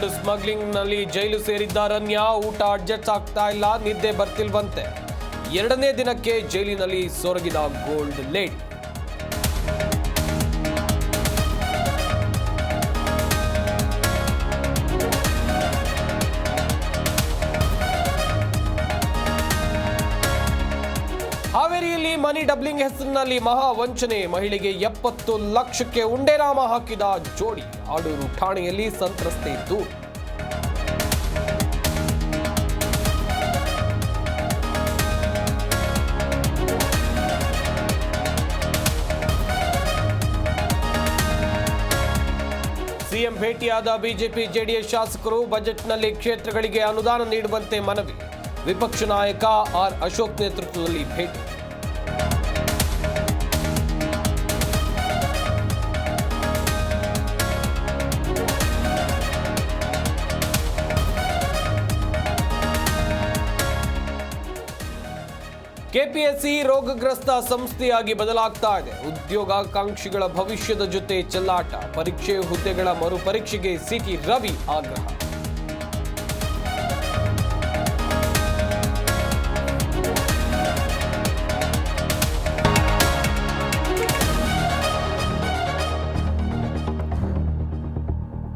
Gold ಸ್ಮಗ್ಲಿಂಗ್ನಲ್ಲಿ ಜೈಲು ಸೇರಿದ್ದ ರನ್ಯಾ. ಊಟ adjust ಆಗ್ತಾ ಇಲ್ಲ, ನಿದ್ದೆ ಬರ್ತಿಲ್ವಂತೆ. 2ನೇ ದಿನಕ್ಕೆ ಜೈಲಿನಲ್ಲಿ ಸೊರಗಿದ ಗೋಲ್ಡ್ ಲೇಡಿ. ಹಾವೇರಿಯಲ್ಲಿ ಮನಿ ಡಬ್ಲಿಂಗ್ ಹೆಸರಿನಲ್ಲಿ ಮಹಾ ವಂಚನೆ. ಮಹಿಳೆಗೆ 70 ಲಕ್ಷಕ್ಕೆ ಉಂಡೆನಾಮ ಹಾಕಿದ ಜೋಡಿ. ಆಡೂರು ಠಾಣೆಯಲ್ಲಿ ಸಂತ್ರಸ್ತೆ ದೂರು. ಸಿಎಂ ಭೇಟಿಯಾದ ಬಿಜೆಪಿ ಜೆಡಿಎಸ್ ಶಾಸಕರು. ಬಜೆಟ್ನಲ್ಲಿ ಕ್ಷೇತ್ರಗಳಿಗೆ ಅನುದಾನ ನೀಡುವಂತೆ ಮನವಿ. ವಿಪಕ್ಷ ನಾಯಕ ಆರ್ ಅಶೋಕ್ ನೇತೃತ್ವದಲ್ಲಿ ಭೇಟಿ. ಕೆಪಿಎಸ್ಸಿ ರೋಗಗ್ರಸ್ತ ಸಂಸ್ಥೆಯಾಗಿ ಬದಲಾಗ್ತಾ ಇದೆ. ಉದ್ಯೋಗಾಕಾಂಕ್ಷಿಗಳ ಭವಿಷ್ಯದ ಜೊತೆ ಚೆಲ್ಲಾಟ. ಪರೀಕ್ಷೆ ಹುದ್ದೆಗಳ ಮರುಪರೀಕ್ಷೆಗೆ ಸಿಟಿ ರವಿ ಆಗ್ರಹ.